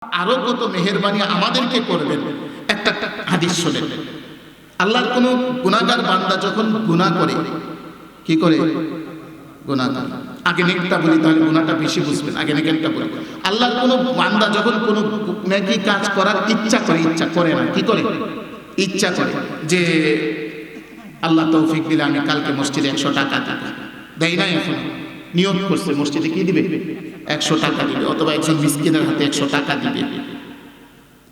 আরো কত মেহেরবানি আমাদেরকে করবেন। একটা হাদিস শোনেন, আল্লাহর কোন গুনাহগার বান্দা যখন গুনাহ করে, কি করে? গুনাহ করে। আগে নেকটা বলি, তাহলে গুনাহটা বেশি বুঝবেন। আগে নেকটা বলি। আল্লাহর কোন বান্দা যখন কোন নেকি কাজ করার ইচ্ছা করে, ইচ্ছা করে না, কি করে? ইচ্ছা করে যে আল্লাহ তৌফিক দিলে আমি কালকে মসজিদে 100 টাকা দেব, দেয় না, এখন নিয়ত করছে মসজিদে কি দিবে? 100 টাকা দিবে, অথবা একজন মিসকিনের হাতে 100 টাকা দিবে।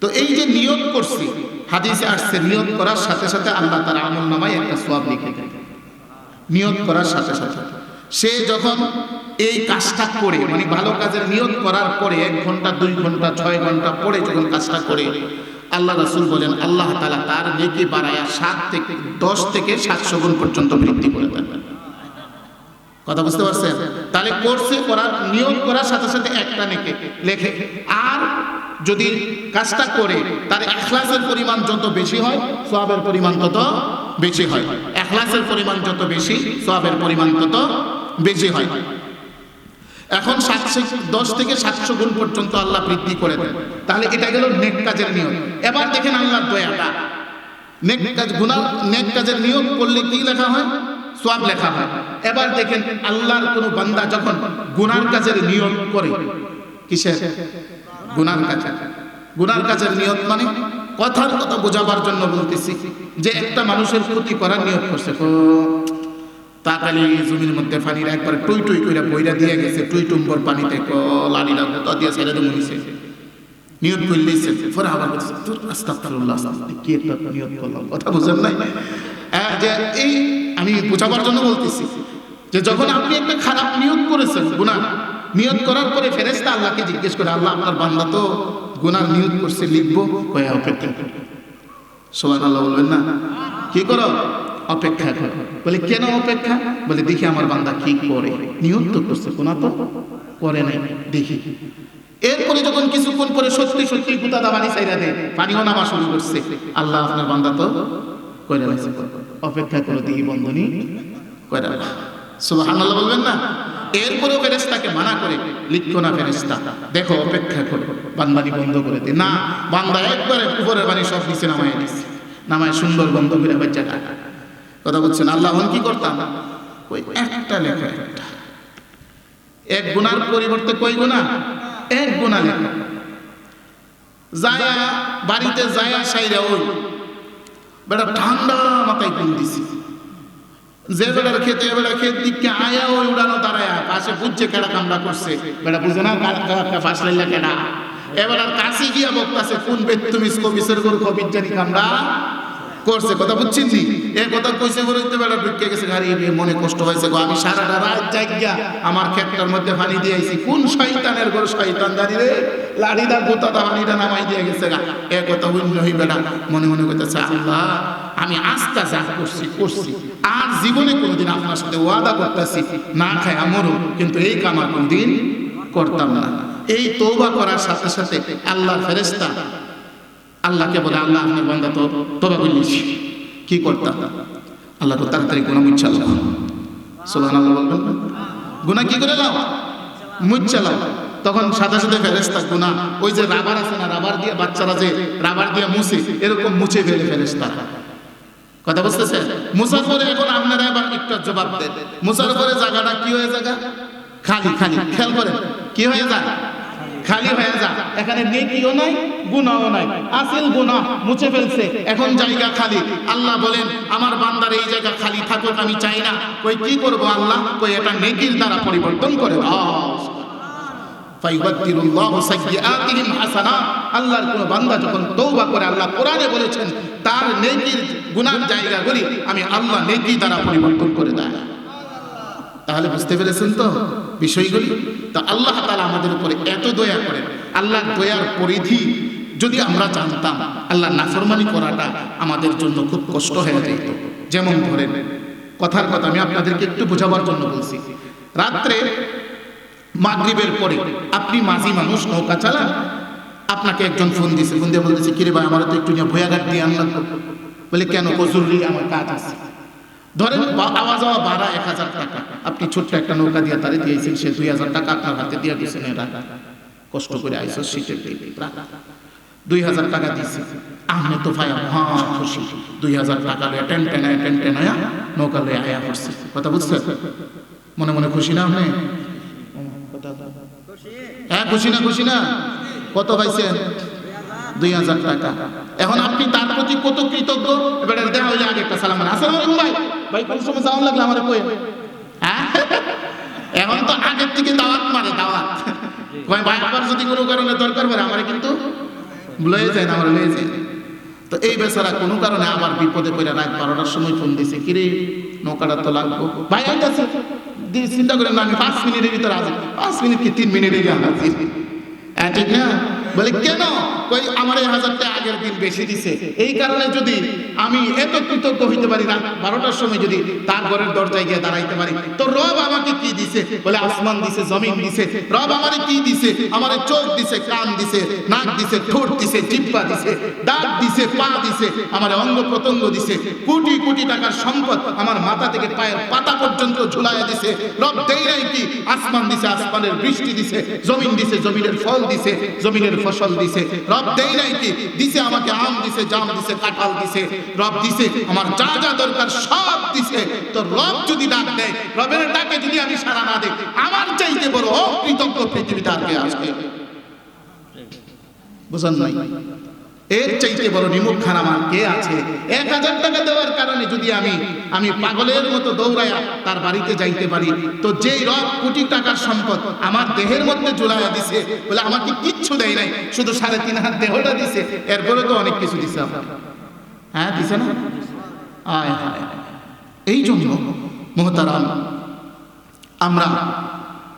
তো এই যে নিয়ত করছি, হাদিসে আসছে নিয়ত করার সাথে সাথে আল্লাহ তার আমলনামায় একটা সওয়াব লিখে দেয়। নিয়ত করার সাথে সাথে সে যখন এই কাজটা করে, মানে ভালো কাজের নিয়ত করার পরে 1 ঘন্টা 2 ঘন্টা 6 ঘন্টা পরে যখন কাজটা করে, আল্লাহ রাসূল বলেন আল্লাহ তাআলা তার নেকি বাড়ায়া 10 থেকে 700 গুণ পর্যন্ত বৃদ্ধি করে দেন। কথা বুঝতে পারছেন? তাহলে কোর্সে করার নিয়ত করার সাথে সাথে একটা নেকি লেখে। আর যদি কাজটা করে তার ইখলাসের পরিমাণ যত বেশি হয়, সওয়াবের পরিমাণ তত বেশি হয়। ইখলাসের পরিমাণ যত বেশি, সওয়াবের পরিমাণ তত বেশি হয়। এখন 10 থেকে 700 গুণ পর্যন্ত আল্লাহ বৃদ্ধি করে দেন। তাহলে এটা গেল নেক কাজের নিয়ত। এবার দেখেন আল্লাহর দয়াটা, নেক কাজের নিয়ত করলে কি লেখা হয়? সওয়াব লেখা হয়। এবার দেখেন আল্লাহর কোন বান্দা যখন গুনার কাজের নিয়ত করে, কিসের? গুনার কাজের নিয়ত মানে কথার কথা বোঝাবার জন্য বলতেছি, যে একটা মানুষের ক্ষতি করার নিয়ত করছে, তাকালি জমির মধ্যে পানির একবার টুই টুই করে বইরা দিয়ে গেছে, টুই টুম্বর পানিতে লাড়িটা গুতা দিয়ে ছেড়ে দিয়ে মরিছে, নিয়ত করলেইছে। পরে আবার বলছে আস্তাগফিরুল্লাহ, কি একটা নিয়ত করলাম, কথা বুঝেন নাই? যে এই আমি বোঝাবার জন্য বলতেছি যে যখন আপনি একটা খারাপ নিয়ত করেছেন, গুনাহ নিয়ত করার পরে ফেরেশতা আল্লাহকে জিজ্ঞেস করে, আল্লাহ আপনার বান্দা তো গুনাহ নিয়ত করছে, লিখবো, কয়ে অপেক্ষা করো। সুবহানাল্লাহ বলবেন না? কি করো? অপেক্ষা করো। বলে কেন অপেক্ষা? বলে দেখি আমার বান্দা কি করে, নিয়ত তো করছে, গুনাহ তো করে নাই, দেখি। এরপরে যখন কিছুক্ষণ পরে সত্যি সত্যি গুতাদা পানি চাইরা দেয়, পানিও নামা শুরু করছে, আল্লাহ আপনার বান্দা তো কইরা লাগছে, অপেক্ষা করো দেখি বন্ধনী কইরা। সুবহানাল্লাহ বলবেন না? এরপরেও ফেরেশতাকে মানা করে, লিখো না ফেরেশতা, দেখো অপেক্ষা করো, বান্দানি বন্ধ করে দে। না, বান্দা একবারে উপরের পানি সব নিচে নামায় দিচ্ছে, নামায় সুন্দর বন্ধ করে বাচ্চাটা। কথা বলছেন? আল্লাহ কি করতাম? ওই একটা লেখা, একটা এক গুনার পরিবর্তে কই গুনাহ? এক গুনাহ লেখা। যায়া বাড়িতে যায়া সাইরা ওই বেটা ঠান্ডা মাথায় ঘুম দিছি, যে বেটার খেতে বেটা খেত দিকে আয়া ওই উড়ানো দাঁড়ায়া পাশে বুঝছে কেডা কামড়া করছে, বেটা বুঝে না ফাঁস লাইলা কেডা। এবার আর কাছে গিয়া বক্তাছে কোন বেত্তুমিস কবিসের গরু কবির জানি কামড়া করছে। কথা বুঝছেন নি? এ কথা কইছে বলে বেটা ঢুকে গেছে গাড়ি, মনে কষ্ট হয়েছে, আমি সারাটা রাত জাগিয়া আমার ক্ষেতটার মধ্যে পানি দিয়ে আইছি, কোন শয়তানের ঘর শয়তান জানি রে, লাড়িটা গোতাটা পানিটা নামাই দিয়ে গেছে গা। এ কথা হইল হই বেটা মনে মনে কইতেছে, আল্লাহ আমি আজকে যা করছি আর জীবনে কোনোদিন আপনার সাথে ওয়াদা করতেছি না খাই আমরও, কিন্তু এই কাম আর কোনদিন করতাম না। এই তওবা করার সাথে সাথে আল্লাহর ফেরেশতা আল্লাহকে বলে, আল্লাহ আপনার বান্দা তো তওবা করেছি, কি করতাম? আল্লাহ তো তাড়াতাড়ি গুনাহ মুচ্ছা লাও। সুবহানাল্লাহ বলবেন? গুনাহ কি করে লাও? মুচ্ছা লাও। তখন সাথে সাথে ফেরেশতা গুনাহ, ওই যে রাবার আছে না, রাবার দিয়ে বাচ্চারা যে রাবার দিয়ে মুছে, এরকম মুছে ফেলে ফেরেশতা। কথা বুঝতেছেন? মুছার পরে এখন আপনারা এবার একটা জবাব দেন, মুছার পরে জায়গাটা কি হয়ে যায়? খালি খালি। খেয়াল করেন কি হয়ে যায়? খালি হয়ে যায়। এখানে নেকিও নাই, গুনাহও নাই, আসল গুনাহ মুছে ফেলছে, এখন জায়গা খালি। আল্লাহ বলেন আমার বান্দার এই জায়গা খালি থাকুক আমি চাই না। কই কি করব আল্লাহ? কই এটা নেকির দ্বারা পরিবর্তন করে দাও। ফায়ুবাদদিলুল্লাহু সাইয়্যাতিহিম হাসানাত। আল্লাহর কোন বান্দা যখন তওবা করে, আল্লাহ কোরআনে বলেছেন তার নেকির গুনার জায়গাগুলি আমি আল্লাহ নেকি দ্বারা পরিবর্তন করে দেয়। তাহলে বুঝতে পেরেছেন তো বিষয়গুলি? তা আল্লাহ তাআলা আমাদের উপরে এত দয়া করেন, আল্লাহর দয়ার পরিধি যদি আমরা জানতাম, আল্লাহ নাফরমানি করাটা আমাদের জন্য খুব কষ্ট হয়ে যেত। যেমন ধরেন, কথার কথা আমি আপনাদেরকে একটু বোঝাবার জন্য বলছি, রাত্রে মাগরিবের পরে আপনি মাঝি মানুষ, নৌকা চালান, আপনাকে একজন ফোন দিয়েছে, ফোন দিয়ে বলতেছে, কিরে ভাই আমার তো একটু নিয়ে ভয়াঘাট দিয়ে আনলাম। বলে কেন? জরুরি আমার কাজ আছে। ধরেন আওয়া যাওয়া ভাড়া 1000 টাকা, আপনি ছোট্ট একটা নৌকা দিয়ে তারে দিয়েছেন, সে 2000 টাকা আপনার হাতে দিয়ে দিয়েছেন। কষ্ট করে আইসো শীতের দিন 2000 টাকা দিয়েছি। আমি তো ভাই মহা খুশি, 2000 টাকা লয়ে টেন নৌকা লয়ে আয়া পড়ছি। কথা বুঝছেন? মনে মনে খুশি না আপনি? হ্যাঁ খুশি না? খুশি না? কত পাইছেন? 2000 টাকা। এখন আপনি তার প্রতি কত কৃতজ্ঞ? এবারে দেখা হইলে আগে একটা সালাম আলাইকুম। আসসালামু আলাইকুম ভাই, ভাই কোন সময় যাওয়া লাগলো আমার কই? হ্যাঁ এখন তো আগের থেকে দাওয়াত মারে, দাওয়াত ভাই ভাই আবার যদি কোনো কারণে দরকার পড়ে আমারে কিন্তু লয়ে যায় না, আমার লয়ে যায়। তো এই বেচারা কোনো কারণে আবার বিপদে পড়ে রাত 12টার সময় ফোন দিছে, কিরে নৌকাটা তো লাগবো ভাই। আইতাছে চিন্তা করেন না, আমি 5 মিনিটের ভিতরে আসি। 5 মিনিট কি 3 মিনিটে গিয়ে হাজির। হ্যাঁ ঠিক না? বলে কেন? কই আমার 1000 টাকা আগের দিন বেশি দিছে, এই কারণে যদি আমি এত কৃতজ্ঞ হইতে পারি না, 12টার সময় যদি তার ঘরের দরজায় গিয়ে দাঁড়াইতে পারি, তো রব আমাকে কি দিছে? বলে আসমান দিছে, জমিন দিছে। রব আমারে কি দিছে? আমারে চোখ দিছে, কান দিছে, নাক দিছে, ঠোঁট দিছে, জিহ্বা দিছে, দাঁত দিছে, পা দিছে, আমারে অঙ্গ প্রত্যঙ্গ দিছে, কোটি কোটি টাকার সম্পদ আমার মাথা থেকে পায়ের পাতা পর্যন্ত ঝুলাইয়া দিছে। রব দেই নাই কি? আসমান দিছে, আসমানের বৃষ্টি দিছে, জমিন দিছে, জমিনের ফল দিছে, জমিনের ফসল দিছে। রব দেই নাই কি? দিছে আমাকে আম দিছে, জাম দিছে, কাঁঠাল দিছে। রব দিছে আমার যা যা দরকার সব দিছে। তো রব যদি ডাক দেয়, রবের ডাকে যদি আমি সাড়া না দেই, আমার চাইতে বড় অকৃতজ্ঞ পৃথিবীতে আর কে আসবে? বুঝেন নাই? এর চাইতে বড় নিমুখখান আমার কে আছে? 1000 টাকা দেওয়ার কারণে যদি আমি পাগলের মতো দৌড়াইয়া তার বাড়িতে যাইতে পারি, তো যেই রব কোটি টাকার সম্পদ আমার দেহের মধ্যে ঝুলাইয়া দিছে, বলে আমাকে কিচ্ছু দেয় নাই, শুধু 3.5 হাত দেহটা দিছে, এরপরে তো অনেক কিছু দিছে আপনার। হ্যাঁ দিছে না? আয় হায়। এই জন্য মুহতারাম, আমরা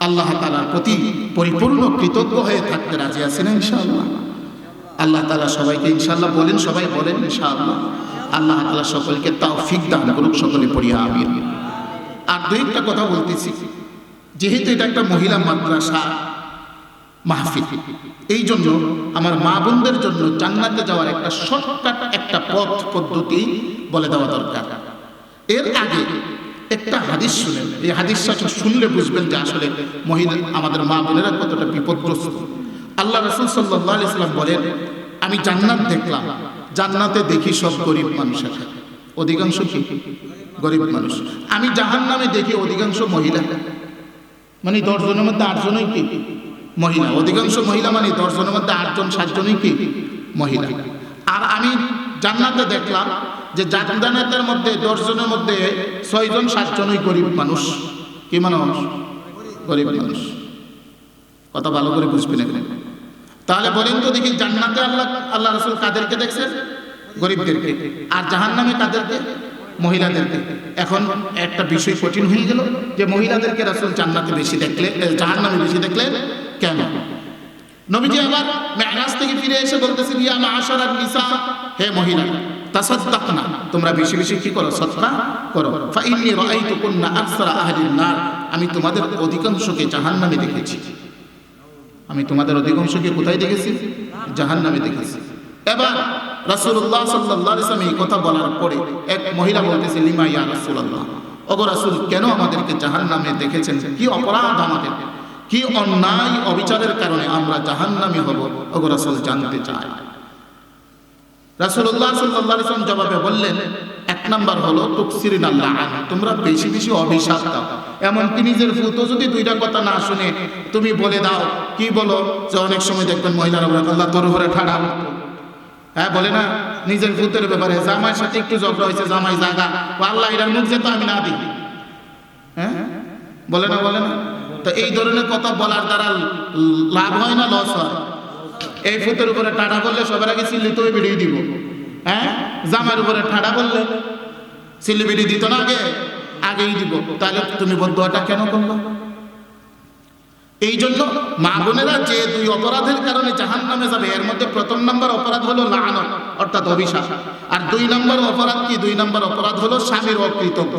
আল্লাহ তাআলার প্রতি পরিপূর্ণ কৃতজ্ঞ হয়ে থাকতে রাজি আছি না ইনশাআল্লাহ? আল্লাহ তাআলা সবাইকে ইনশাআল্লাহ বলেন, সবাই বলেন ইনশাআল্লাহ। আল্লাহ তাআলা সকলকে তৌফিক দান করুক, সকলে পড়ি আমিন। আর দুইটা কথা বলতেছি, যেহেতু এটা একটা মহিলা মাদ্রাসা মাহফিল, এই জন্য আমার মা বোনদের জন্য জান্নাতে যাওয়ার একটা শর্টকাট একটা পদ্ধতি বলে দেওয়া দরকার। এর আগে একটা হাদিস শুনেন, এই হাদিসটা শুনলে বুঝবেন যে আসলে মহিলা আমাদের মা বোনেরা কতটা বিপদগ্রস্ত। আল্লাহ রাসূল সাল্লাল্লাহু আলাইহি ওয়াসাল্লাম বলেন, আমি জান্নাত দেখলাম, জান্নাতে দেখি সব গরিব মানুষ আছে, অধিকাংশ কি গরিব মানুষ। আমি জাহান্নামে দেখি অধিকাংশ মহিলা, মানে 10 জনের মধ্যে 8 জনই কি মহিলা। অধিকাংশ মহিলা মানে 10 জনের মধ্যে 8 জন 7 জনই কি মহিলা। আর আমি জান্নাতে দেখলাম যে জান্নাতের মধ্যে 10 জনের মধ্যে 6 জন 7 জনই গরিব মানুষ। কি মানুষ? গরিব মানুষ। কথা ভালো করে বুঝবেন এখানে। তাহলে বলেন তো দেখি, জান্নাতে আল্লাহ রাসূল কাদেরকে দেখছেন? গরিবদেরকে। আর জাহান্নামে কাদেরকে? মহিলাদেরকে। এখন একটা বিষয় কঠিন হয়ে গেল যে মহিলাদেরকে রাসূল জান্নাতে বেশি দেখলে, জাহান্নামে বেশি দেখলে কেন? নবীজি আবার মেরাজ থেকে ফিরে এসে বলতেছেন, ইয়া মাআশারান নিসা, হে মহিলা, তাসাদদাকনা, তোমরা বেশি বেশি কি করো? সাদকা করো। ফা ইন্নী রাআইতুকুন্না আকসারা আহলিন নার, আমি তোমাদের অধিকাংশকে জাহান্নামে দেখেছি। আমি তোমাদের অধিকাংশকে কোথায় দেখেছি? জাহান্নামে দেখেছি। এবার রাসূলুল্লাহ সাল্লাল্লাহু আলাইহি ওয়াসাল্লাম এই কথা বলার পরে এক মহিলা বলতেছে, লিমা ইয়া রাসূলুল্লাহ, ওগো রাসূল কেন আমাদেরকে জাহান্নামে দেখেছেন? কি অপরাধ আমাদের, কি অন্যায় অবিচারের কারণে আমরা জাহান্নামী হব, ওগো রাসূল জানতে চাই। রাসূলুল্লাহ সাল্লাল্লাহু আলাইহি ওয়াসাল্লাম জবাবে বললেন, 1 নাম্বার হলো তুকসিরিনাল লাআন, তোমরা বেশি বেশি অভিশাপ দাও। এমনকি নিজের ফুতো যদি 2টা কথা না শুনে তুমি বলে দাও, কি বলো যে অনেক সময় দেখবেন মহিলারা বলে, আল্লাহ তোর উপরে ঠাড়া। হ্যাঁ বলে না, নিজের ফুতের ব্যাপারে জামাইয়ের সাথে একটু ঝগড়া হয়েছে, জামাই জাগা, আল্লাহ এটার মুখ যেত আমি না দিই। হ্যাঁ বলে না, বলে না? তো এই ধরনের কথা বলার দ্বারা লাভ হয় না লস হয়? এই ফুতের উপরে ঠাড়া করলে সবার আগে সিল্লি তো বেরিয়ে দিব। হ্যাঁ জামাইয়ের উপরে ঠাড়া করলে সিল্লি বেরিয়ে দিত না, আগেই দিব। তাহলে তুমি বদদুয়াটা কেন করলো? এই জন্য মা বোনেরা যে 2 অপরাধের কারণে জাহান্নামে যাবে, এর মধ্যে 1 নম্বর অপরাধ হলো লাআনত, অর্থাৎ অভিশাপ। আর 2 নম্বর অপরাধ কি? 2 নম্বর অপরাধ হলো স্বামীর অকৃতজ্ঞ।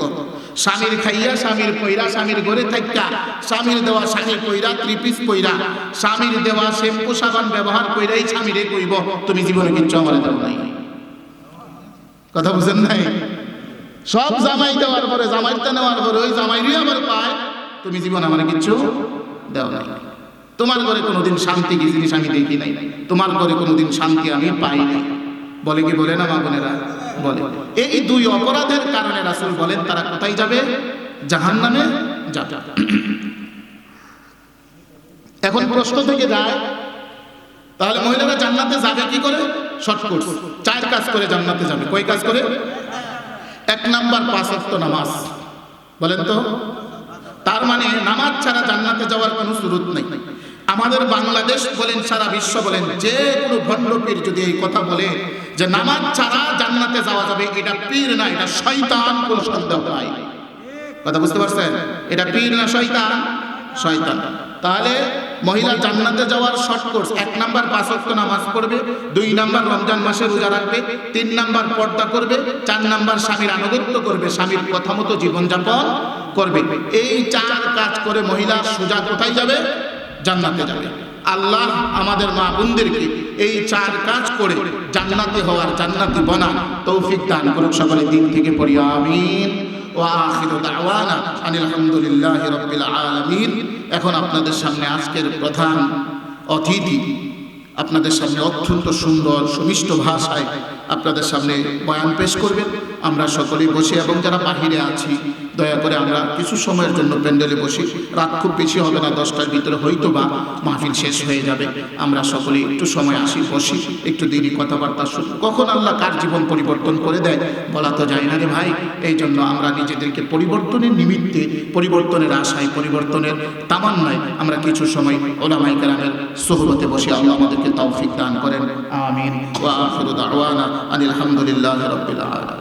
স্বামীর খাইয়া, স্বামীর পয়রা, স্বামীর ঘরে থাইকা, স্বামীর দেওয়া শাড়ি পয়রা, 3 পিস পয়রা, স্বামীর দেওয়া শ্যাম্পু সাবান ব্যবহার কইরাই স্বামীরে কইব, তুমি জীবনে কিচ্ছু আমার দাও নাই। কথা বুঝেন নাই? সব জামাই দেওয়ার পরে, জামাইটা নেওয়ার পরে ওই জামাইরই আবার পায়, তুমি জীবন আমার কিচ্ছু দেও নাই। তোমার ঘরে কোনোদিন শান্তি কি জিনিস আমি দেখি নাই, তোমার ঘরে কোনোদিন শান্তি আমি পাই নাই। বলে কি বলে না মা বোনেরা? বলে। এই দুই অপরাধের কারণে রাসূল বলেন তারা কোথায় যাবে? জাহান্নামে যাবে। এখন প্রশ্ন থেকে যায়, তাহলে মহিলারা জান্নাতে যাবে কি করে? শর্টকাট, 4 কাজ করে জান্নাতে যাবে। কয় কাজ করে? 1 নাম্বার 5 ওয়াক্ত নামাজ। বলেন তো, তার মানে নামাজ ছাড়া জান্নাতে যাওয়ার কোনো সুরত নেই। আমাদের বাংলাদেশ বলেন, সারা বিশ্ব বলেন, যে কোনো ভণ্ড পীর যদি এই কথা বলে যে নামাজ ছাড়া জান্নাতে যাওয়া যাবে, এটা পীর না, এটা শয়তান, কোনো সন্দেহ নাই। কথা বুঝতে পারছেন? এটা পীর না শয়তান? শয়তান। তাহলে মহিলা জান্নাতে যাওয়ার শর্ট কোর্স: 1 নাম্বার 5 ওয়াক্ত নামাজ পড়বে, 2 নাম্বার রমজান মাসে রোজা রাখবে, 3 নাম্বার পর্দা করবে, 4 নাম্বার স্বামীর আনুগত্য করবে, স্বামীর কথা মতো জীবনযাপন করবে। এই 4 কাজ করে মহিলা সোজা কোথায় যাবে? জান্নাতে যাবে। আল্লাহ আমাদের মা বোনদেরকে এই 4 কাজ করে জান্নাতি হওয়ার, জান্নাতি বনার তৌফিক দান করুক। সকলে দিন থেকে পড়ি আমিন। ওয়া আখিরু দাওয়ানা আনিল হামদুলিল্লাহি রাব্বিল আলামিন। এখন আপনাদের সামনে আজকের প্রধান অতিথি আপনাদের সামনে অত্যন্ত সুন্দর সুমিষ্ট ভাষায় আপনাদের সামনে বয়ান পেশ করবেন। আমরা সকলেই বসি এবং যারা বাহিরে আছি দয়া করে আমরা কিছু সময়ের জন্য প্যান্ডেলে বসি। রাত খুব বেশি হবে না, 10টার ভিতরে হয়তো বা মাহফিল শেষ হয়ে যাবে। আমরা সকলেই একটু সময় আসি, বসি, একটু দেরি কথাবার্তা শুনি। কখন আল্লাহ কার জীবন পরিবর্তন করে দেয় বলা তো যায় না রে ভাই। এই জন্য আমরা নিজেদেরকে পরিবর্তনের নিমিত্তে, পরিবর্তনের আশায়, পরিবর্তনের তামান্নায় আমরা কিছু সময় উলামায়ে কেরামের সুহবতে বসে আল্লাহ আমাদেরকে তৌফিক দান করেন। আমিন। ওয়া আখিরু দাওয়ানা আনিল হামদুলিল্লাহি রাব্বিল আলামিন।